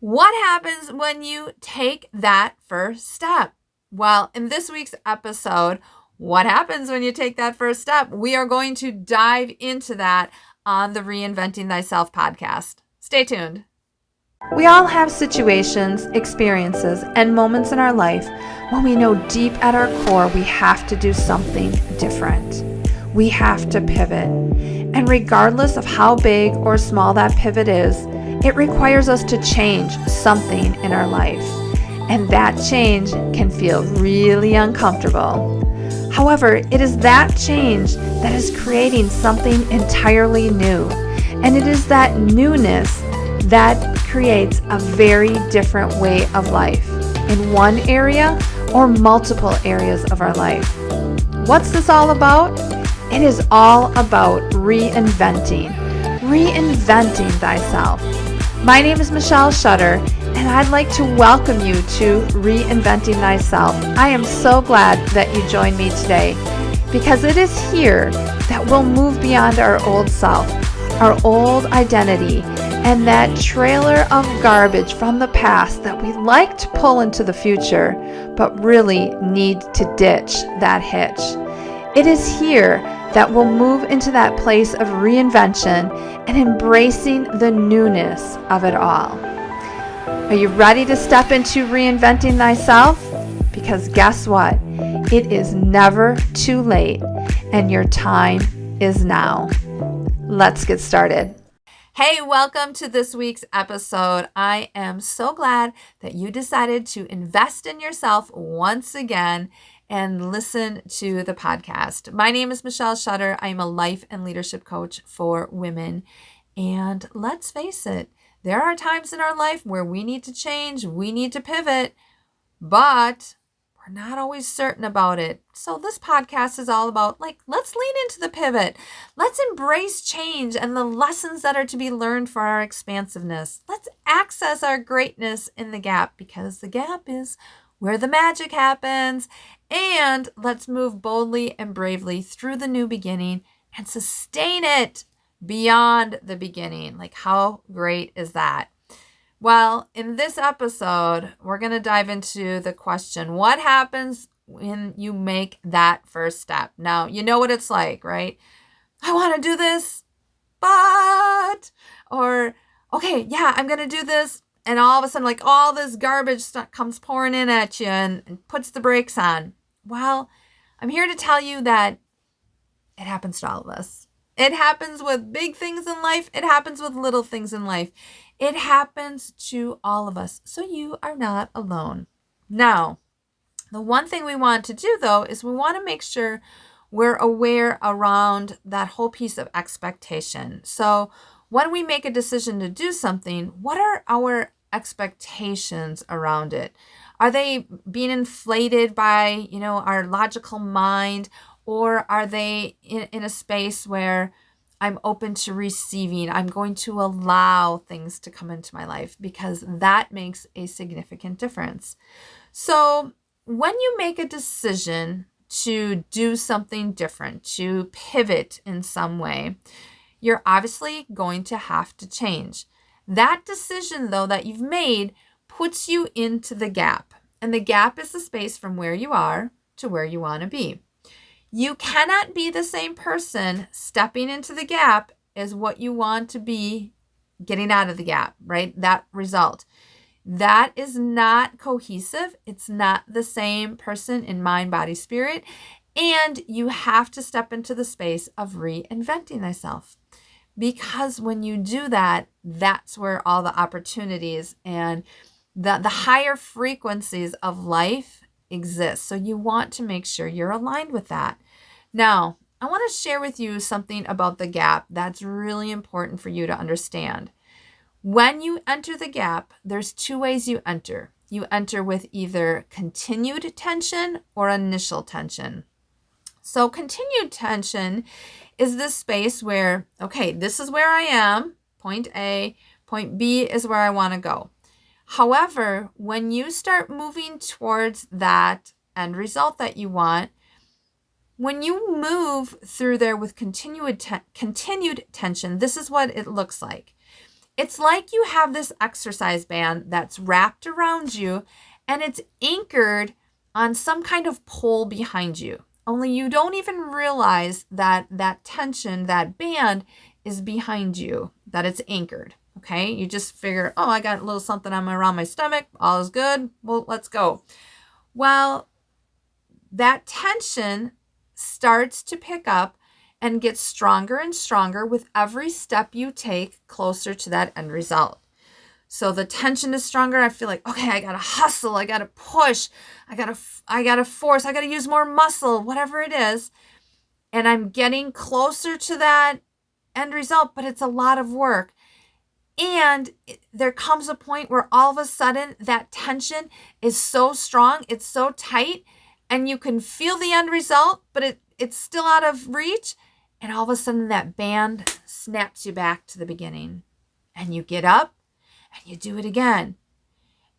What happens when you take that first step? Well, in this week's episode, what happens when you take that first step? We are going to dive into that on the Reinventing Thyself podcast. Stay tuned. We all have situations, experiences, and moments in our life when we know deep at our core we have to do something different. We have to pivot. And regardless of how big or small that pivot is, it requires us to change something in our life. And that change can feel really uncomfortable. However, it is that change that is creating something entirely new. And it is that newness that creates a very different way of life in one area or multiple areas of our life. What's this all about? It is all about reinventing thyself. My name is Michelle Shutter, and I'd like to welcome you to Reinventing Thyself. I am so glad that you joined me today because it is here that we'll move beyond our old self, our old identity, and that trailer of garbage from the past that we like to pull into the future, but really need to ditch that hitch. It is here that we'll move into that place of reinvention and embracing the newness of it all. Are you ready to step into reinventing thyself? Because guess what? It is never too late, and your time is now. Let's get started. Hey, welcome to this week's episode. I am so glad that you decided to invest in yourself once again and listen to the podcast. My name is Michelle Shutter. I'm a life and leadership coach for women. And let's face it, there are times in our life where we need to change, we need to pivot, but we're not always certain about it. So this podcast is all about let's lean into the pivot. Let's embrace change and the lessons that are to be learned for our expansiveness. Let's access our greatness in the gap because the gap is where the magic happens. And let's move boldly and bravely through the new beginning and sustain it beyond the beginning. Like, how great is that? Well, in this episode, we're going to dive into the question, what happens when you make that first step? Now, you know what it's like, right? I want to do this, but, or, okay, yeah, I'm going to do this. And all of a sudden, all this garbage stuff comes pouring in at you and puts the brakes on. Well, I'm here to tell you that it happens to all of us. It happens with big things in life. It happens with little things in life. It happens to all of us. So you are not alone. Now, the one thing we want to do, though, is we want to make sure we're aware around that whole piece of expectation. So when we make a decision to do something, what are our expectations around it? Are they being inflated by, our logical mind? Or are they in a space where I'm open to receiving? I'm going to allow things to come into my life because that makes a significant difference. So when you make a decision to do something different, to pivot in some way, you're obviously going to have to change. That decision, though, that you've made puts you into the gap. And the gap is the space from where you are to where you want to be. You cannot be the same person stepping into the gap as what you want to be getting out of the gap, right? That result. That is not cohesive. It's not the same person in mind, body, spirit. And you have to step into the space of reinventing thyself. Because when you do that, that's where all the opportunities and the higher frequencies of life exist. So you want to make sure you're aligned with that. Now, I want to share with you something about the gap that's really important for you to understand. When you enter the gap, there's two ways you enter. You enter with either continued tension or initial tension. So continued tension is this space where, okay, this is where I am, point A, point B is where I want to go. However, when you start moving towards that end result that you want, when you move through there with continued tension, this is what it looks like. It's like you have this exercise band that's wrapped around you and it's anchored on some kind of pole behind you. Only you don't even realize that that tension, that band is behind you, that it's anchored. Okay. You just figure, oh, I got a little something around my stomach. All is good. Well, let's go. Well, that tension starts to pick up and gets stronger and stronger with every step you take closer to that end result. So the tension is stronger. I feel like, okay, I got to hustle. I got to push. I got to force. I got to use more muscle, whatever it is. And I'm getting closer to that end result, but it's a lot of work. And there comes a point where all of a sudden that tension is so strong, it's so tight, and you can feel the end result, but it's still out of reach. And all of a sudden that band snaps you back to the beginning. And you get up and you do it again.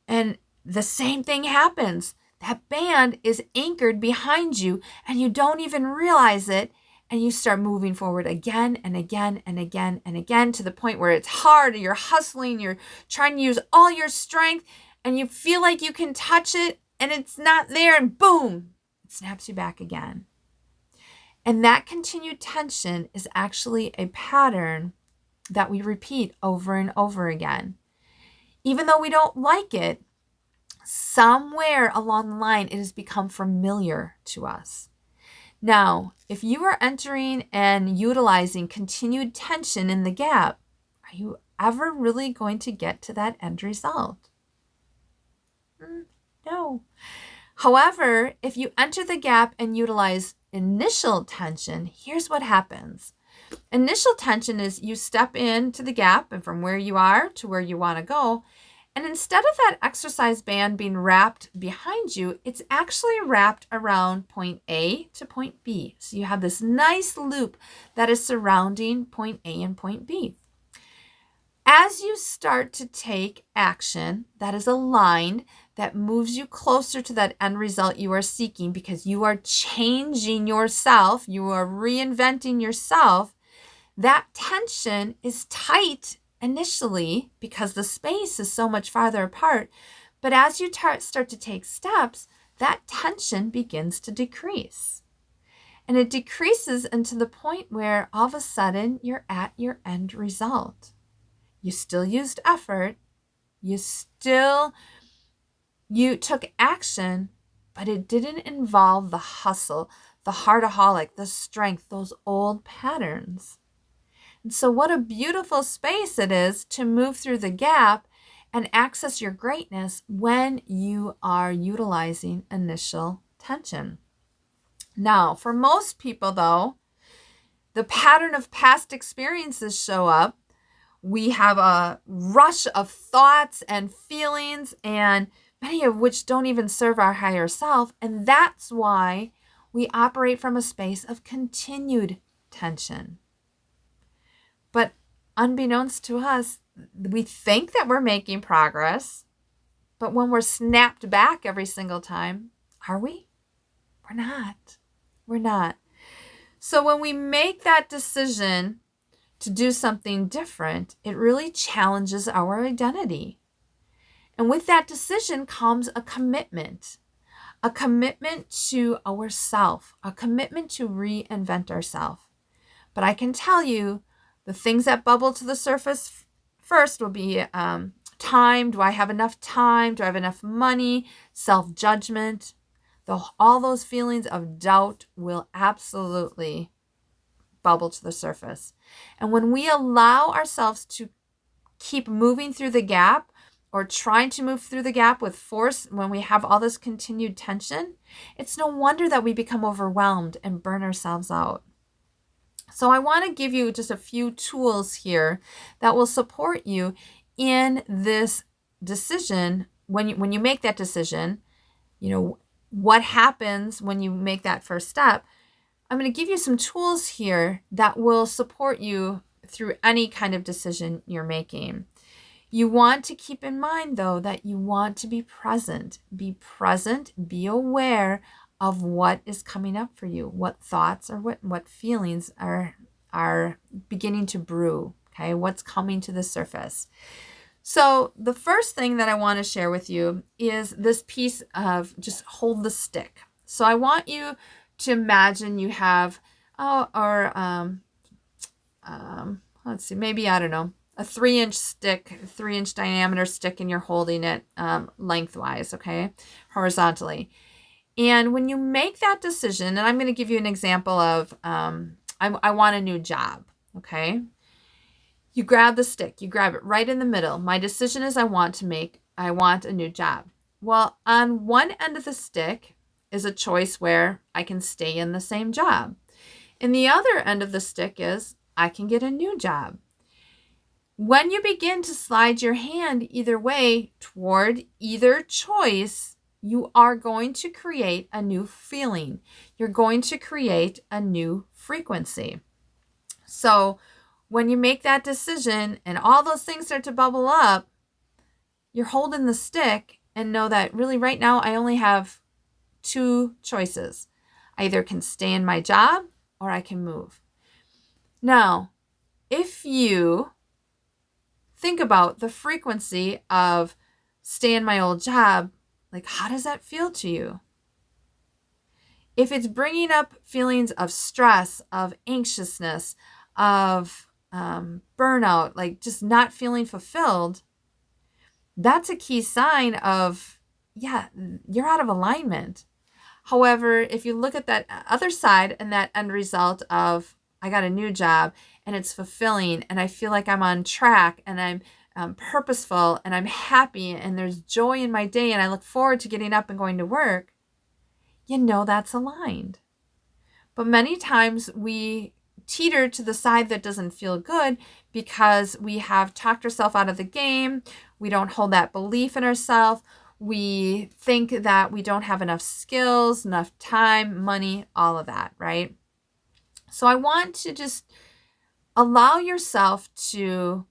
And the same thing happens. That band is anchored behind you and you don't even realize it. And you start moving forward again and again and again and again to the point where it's hard and you're hustling, you're trying to use all your strength and you feel like you can touch it and it's not there and boom, it snaps you back again. And that continued tension is actually a pattern that we repeat over and over again. Even though we don't like it, somewhere along the line, it has become familiar to us. Now, if you are entering and utilizing continued tension in the gap, are you ever really going to get to that end result? No. However, if you enter the gap and utilize initial tension, here's what happens. Initial tension is you step into the gap and from where you are to where you want to go. And instead of that exercise band being wrapped behind you, it's actually wrapped around point A to point B. So you have this nice loop that is surrounding point A and point B. As you start to take action that is aligned, that moves you closer to that end result you are seeking because you are changing yourself, you are reinventing yourself, that tension is tight initially because the space is so much farther apart. But as you start to take steps, that tension begins to decrease. And it decreases into the point where all of a sudden you're at your end result. You still used effort. You took action, but it didn't involve the hustle, the heartaholic, the strength, those old patterns. And so what a beautiful space it is to move through the gap and access your greatness when you are utilizing initial tension. Now, for most people, though, the pattern of past experiences show up. We have a rush of thoughts and feelings, and many of which don't even serve our higher self. And that's why we operate from a space of continued tension. But unbeknownst to us, we think that we're making progress, but when we're snapped back every single time, are we? We're not. We're not. So when we make that decision to do something different, it really challenges our identity. And with that decision comes a commitment to ourself, a commitment to reinvent ourselves. But I can tell you, the things that bubble to the surface first will be time. Do I have enough time? Do I have enough money? Self-judgment. All those feelings of doubt will absolutely bubble to the surface. And when we allow ourselves to keep moving through the gap or trying to move through the gap with force, when we have all this continued tension, it's no wonder that we become overwhelmed and burn ourselves out. So I want to give you just a few tools here that will support you in this decision. When you make that decision, what happens when you make that first step. I'm going to give you some tools here that will support you through any kind of decision you're making. You want to keep in mind, though, that you want to be present. Be present, be aware of what is coming up for you, what thoughts or what feelings are beginning to brew. Okay, what's coming to the surface? So the first thing that I want to share with you is this piece of just hold the stick. So I want you to imagine you have, let's see, maybe, I don't know, a 3-inch stick, 3-inch diameter stick, and you're holding it lengthwise, okay, horizontally. And when you make that decision, and I'm going to give you an example of, I want a new job, okay? You grab the stick, you grab it right in the middle. My decision is I want a new job. Well, on one end of the stick is a choice where I can stay in the same job. And the other end of the stick is I can get a new job. When you begin to slide your hand either way toward either choice, you are going to create a new feeling. You're going to create a new frequency. So when you make that decision and all those things start to bubble up, you're holding the stick and know that really right now I only have 2 choices. I either can stay in my job or I can move. Now, if you think about the frequency of stay in my old job, like how does that feel to you? If it's bringing up feelings of stress, of anxiousness, of burnout, like just not feeling fulfilled, that's a key sign of, yeah, you're out of alignment. However, if you look at that other side and that end result of, I got a new job and it's fulfilling and I feel like I'm on track and I'm purposeful and I'm happy and there's joy in my day and I look forward to getting up and going to work, you know that's aligned. But many times we teeter to the side that doesn't feel good because we have talked ourselves out of the game. We don't hold that belief in ourselves. We think that we don't have enough skills, enough time, money, all of that, right? So I want to just allow yourself to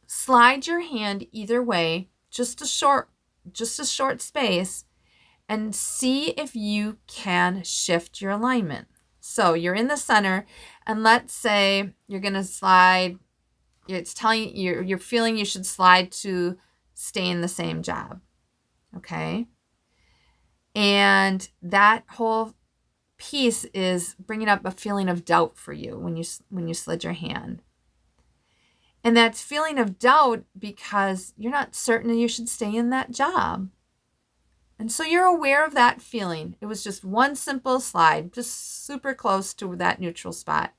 slide your hand either way, just a short space, and see if you can shift your alignment. So you're in the center, and let's say you're going to slide, it's telling you, you're feeling you should slide to stay in the same job, okay? And that whole piece is bringing up a feeling of doubt for you when you slid your hand. And that's feeling of doubt because you're not certain that you should stay in that job. And so you're aware of that feeling. It was just one simple slide, just super close to that neutral spot.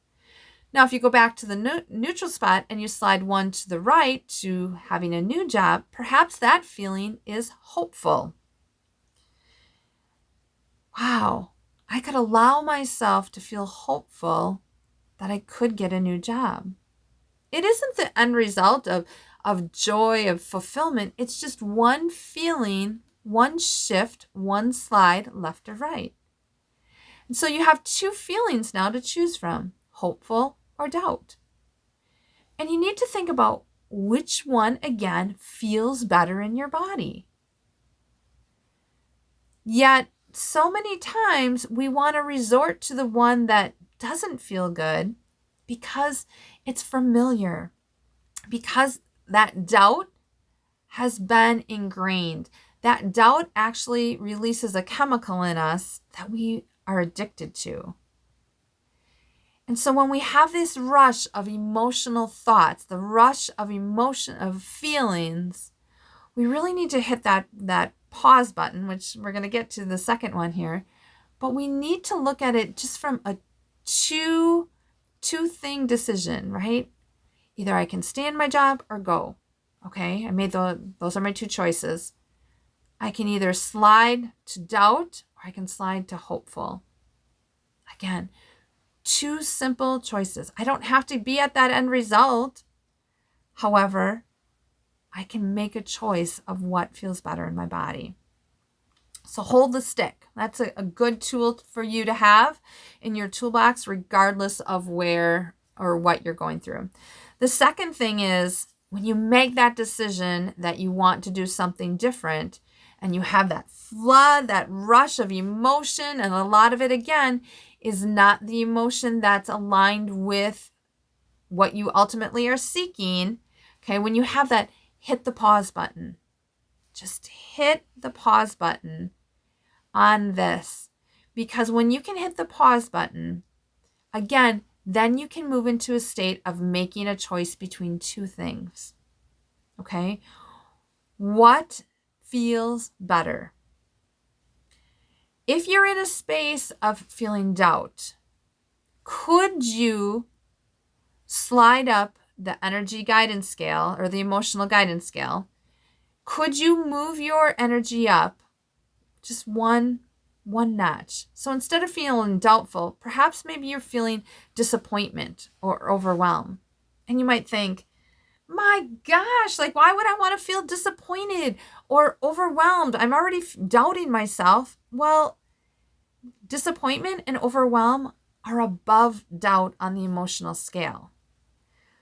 Now, if you go back to the neutral spot and you slide one to the right to having a new job, perhaps that feeling is hopeful. Wow, I could allow myself to feel hopeful that I could get a new job. It isn't the end result of joy, of fulfillment. It's just one feeling, one shift, one slide left or right. And so you have 2 feelings now to choose from, hopeful or doubt. And you need to think about which one, again, feels better in your body. Yet, so many times we want to resort to the one that doesn't feel good because it's familiar, because that doubt has been ingrained. That doubt actually releases a chemical in us that we are addicted to. And so when we have this rush of emotional thoughts, the rush of emotion, of feelings, we really need to hit that pause button, which we're going to get to the second one here. But we need to look at it just from a two thing decision, right? Either I can stay in my job or go. Okay, I made those are my 2 choices. I can either slide to doubt or I can slide to hopeful. Again, 2 simple choices. I don't have to be at that end result. However, I can make a choice of what feels better in my body. So hold the stick. That's a good tool for you to have in your toolbox, regardless of where or what you're going through. The second thing is when you make that decision that you want to do something different and you have that flood, that rush of emotion, and a lot of it, again, is not the emotion that's aligned with what you ultimately are seeking, okay, when you have that, hit the pause button. Just hit the pause button on this. Because when you can hit the pause button, again, then you can move into a state of making a choice between two things. Okay? What feels better? If you're in a space of feeling doubt, could you slide up the energy guidance scale or the emotional guidance scale? Could you move your energy up just one notch? So instead of feeling doubtful, perhaps maybe you're feeling disappointment or overwhelm. And you might think, my gosh, like, why would I want to feel disappointed or overwhelmed? I'm already doubting myself. Well, disappointment and overwhelm are above doubt on the emotional scale.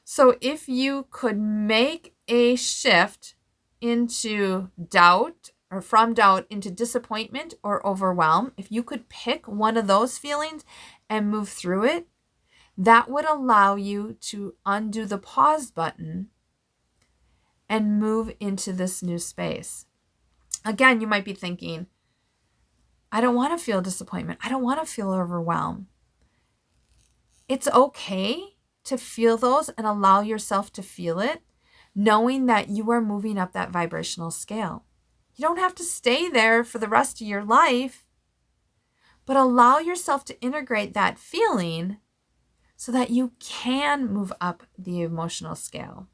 So if you could make a shift into doubt, or from doubt into disappointment or overwhelm, if you could pick one of those feelings and move through it, that would allow you to undo the pause button and move into this new space. Again, you might be thinking, I don't want to feel disappointment. I don't want to feel overwhelmed. It's okay to feel those and allow yourself to feel it, knowing that you are moving up that vibrational scale. You don't have to stay there for the rest of your life, but allow yourself to integrate that feeling so that you can move up the emotional scale.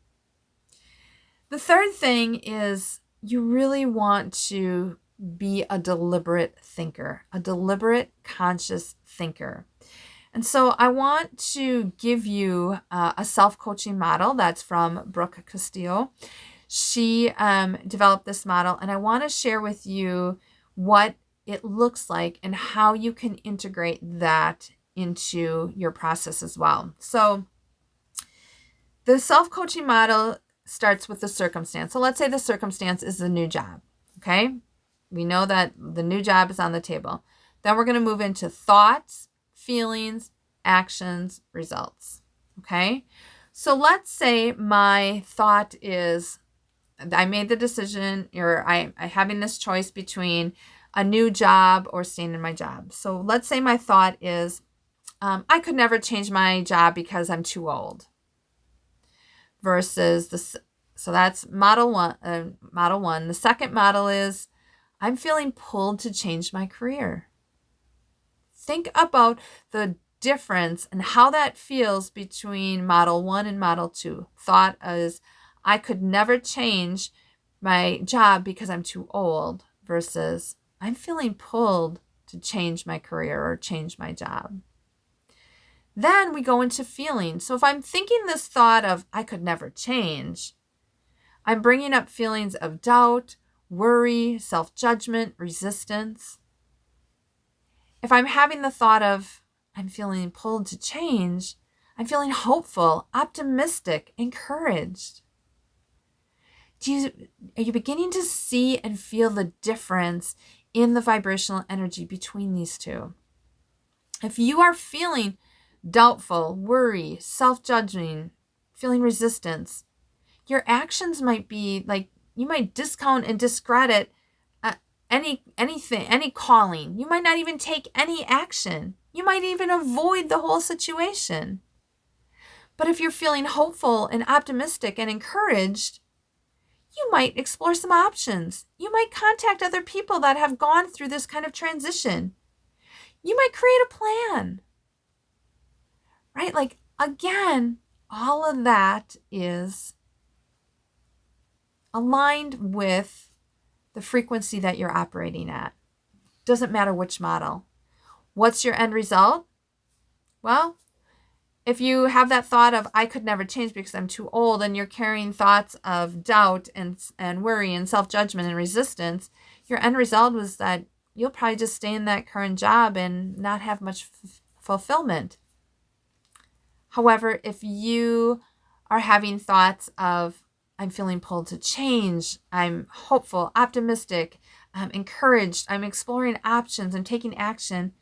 The third thing is you really want to be a deliberate thinker, a deliberate, conscious thinker. And so I want to give you a self-coaching model that's from Brooke Castillo. She developed this model, and I want to share with you what it looks like and how you can integrate that into your process as well. So the self-coaching model starts with the circumstance. So let's say the circumstance is a new job, okay? We know that the new job is on the table. Then we're going to move into thoughts, feelings, actions, results, okay? So let's say my thought is, I made the decision, or I'm having this choice between a new job or staying in my job. So let's say my thought is, I could never change my job because I'm too old. Versus so that's model one. Model one. The second model is, I'm feeling pulled to change my career. Think about the difference and how that feels between model one and model two. Thought is, I could never change my job because I'm too old, versus I'm feeling pulled to change my career or change my job. Then we go into feeling. So if I'm thinking this thought of I could never change, I'm bringing up feelings of doubt, worry, self-judgment, resistance. If I'm having the thought of I'm feeling pulled to change, I'm feeling hopeful, optimistic, encouraged. Are you beginning to see and feel the difference in the vibrational energy between these two? If you are feeling doubtful, worry, self-judging, feeling resistance, your actions might be like, you might discount and discredit any calling. You might not even take any action. You might even avoid the whole situation. But if you're feeling hopeful and optimistic and encouraged, you might explore some options. You might contact other people that have gone through this kind of transition. You might create a plan. Right? Like, again, all of that is aligned with the frequency that you're operating at. Doesn't matter which model. What's your end result? Well, if you have that thought of I could never change because I'm too old, and you're carrying thoughts of doubt and worry and self-judgment and resistance, your end result was that you'll probably just stay in that current job and not have much fulfillment. However, if you are having thoughts of I'm feeling pulled to change, I'm hopeful, optimistic, I'm encouraged, I'm exploring options, I'm taking action,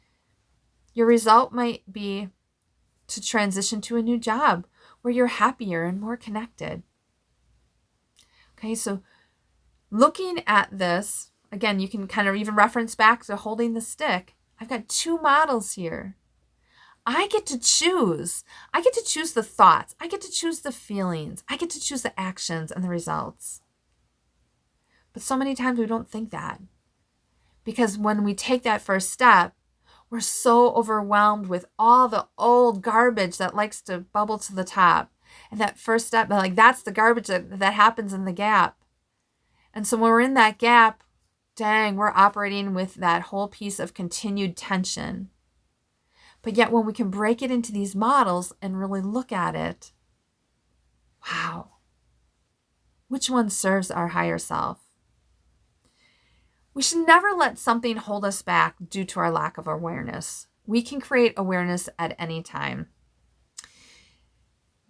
your result might be to transition to a new job where you're happier and more connected. Okay, so looking at this, again, you can kind of even reference back to holding the stick. I've got two models here. I get to choose. I get to choose the thoughts. I get to choose the feelings. I get to choose the actions and the results. But so many times we don't think that. Because when we take that first step, we're so overwhelmed with all the old garbage that likes to bubble to the top. And that first step, like that's the garbage that happens in the gap. And so when we're in that gap, dang, we're operating with that whole piece of continued tension. But yet when we can break it into these models and really look at it, wow, which one serves our higher self? We should never let something hold us back due to our lack of awareness. We can create awareness at any time.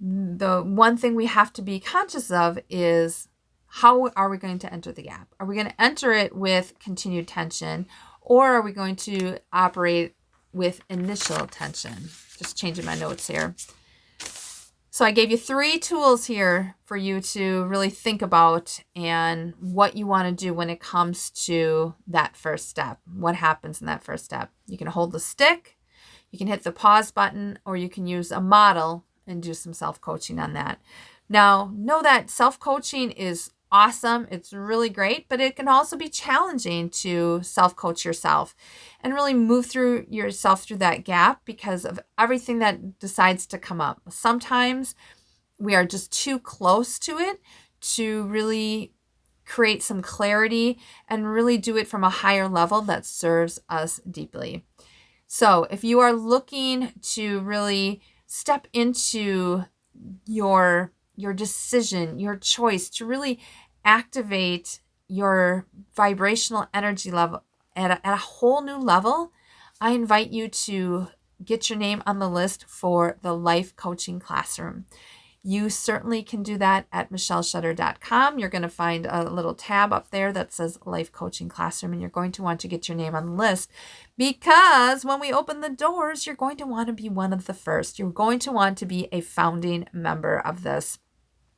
The one thing we have to be conscious of is, how are we going to enter the gap? Are we going to enter it with continued tension, or are we going to operate with initial tension? Just changing my notes here. So I gave you 3 tools here for you to really think about and what you want to do when it comes to that first step. What happens in that first step? You can hold the stick, you can hit the pause button, or you can use a model and do some self-coaching on that. Now, know that self-coaching is awesome. It's really great, but it can also be challenging to self-coach yourself and really move through yourself through that gap because of everything that decides to come up. Sometimes we are just too close to it to really create some clarity and really do it from a higher level that serves us deeply. So if you are looking to really step into your decision, your choice to really activate your vibrational energy level at a whole new level, I invite you to get your name on the list for the Life Coaching Classroom. You certainly can do that at michelleshutter.com. You're going to find a little tab up there that says Life Coaching Classroom, and you're going to want to get your name on the list because when we open the doors, you're going to want to be one of the first. You're going to want to be a founding member of this.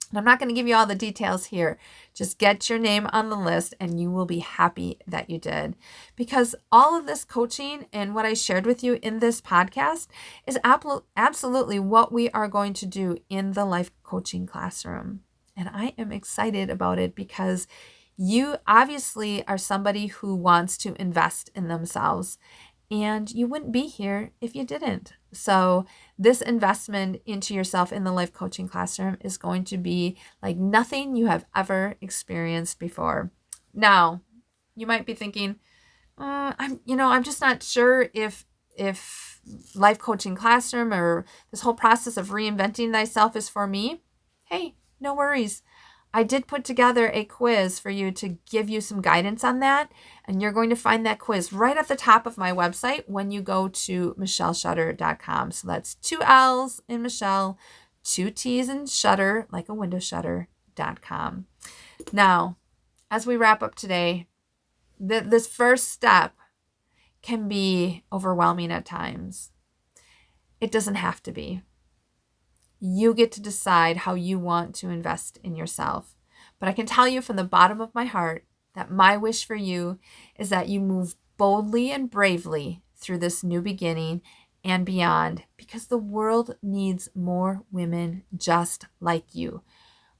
And I'm not going to give you all the details here. Just get your name on the list and you will be happy that you did. Because all of this coaching and what I shared with you in this podcast is absolutely what we are going to do in the Life Coaching Classroom. And I am excited about it because you obviously are somebody who wants to invest in themselves. And you wouldn't be here if you didn't. So this investment into yourself in the Life Coaching Classroom is going to be like nothing you have ever experienced before. Now, you might be thinking, I'm just not sure if Life Coaching Classroom or this whole process of reinventing thyself is for me. Hey, no worries. I did put together a quiz for you to give you some guidance on that. And you're going to find that quiz right at the top of my website when you go to michelleshutter.com. So that's 2 L's in Michelle, 2 T's in Shutter, like a window shutter.com. Now, as we wrap up today, this first step can be overwhelming at times. It doesn't have to be. You get to decide how you want to invest in yourself. But I can tell you from the bottom of my heart that my wish for you is that you move boldly and bravely through this new beginning and beyond, because the world needs more women just like you.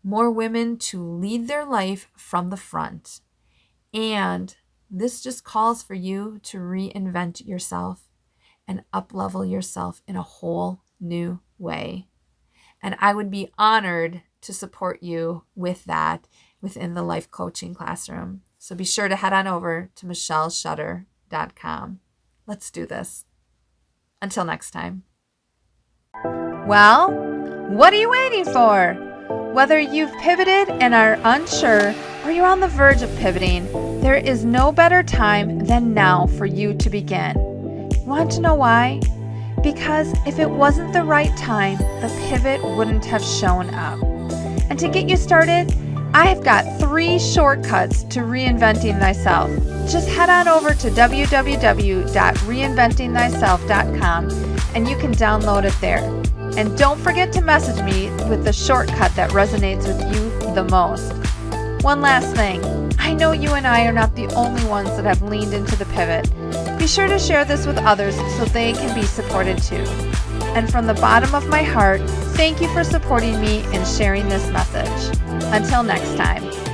More women to lead their life from the front. And this just calls for you to reinvent yourself and up-level yourself in a whole new way. And I would be honored to support you with that within the Life Coaching Classroom. So be sure to head on over to michelleshutter.com. Let's do this. Until next time. Well, what are you waiting for? Whether you've pivoted and are unsure or you're on the verge of pivoting, there is no better time than now for you to begin. Want to know why? Because if it wasn't the right time, the pivot wouldn't have shown up. And to get you started, I have got 3 shortcuts to reinventing thyself. Just head on over to www.reinventingthyself.com and you can download it there. And don't forget to message me with the shortcut that resonates with you the most. One last thing. I know you and I are not the only ones that have leaned into the pivot. Be sure to share this with others so they can be supported too. And from the bottom of my heart, thank you for supporting me and sharing this message. Until next time.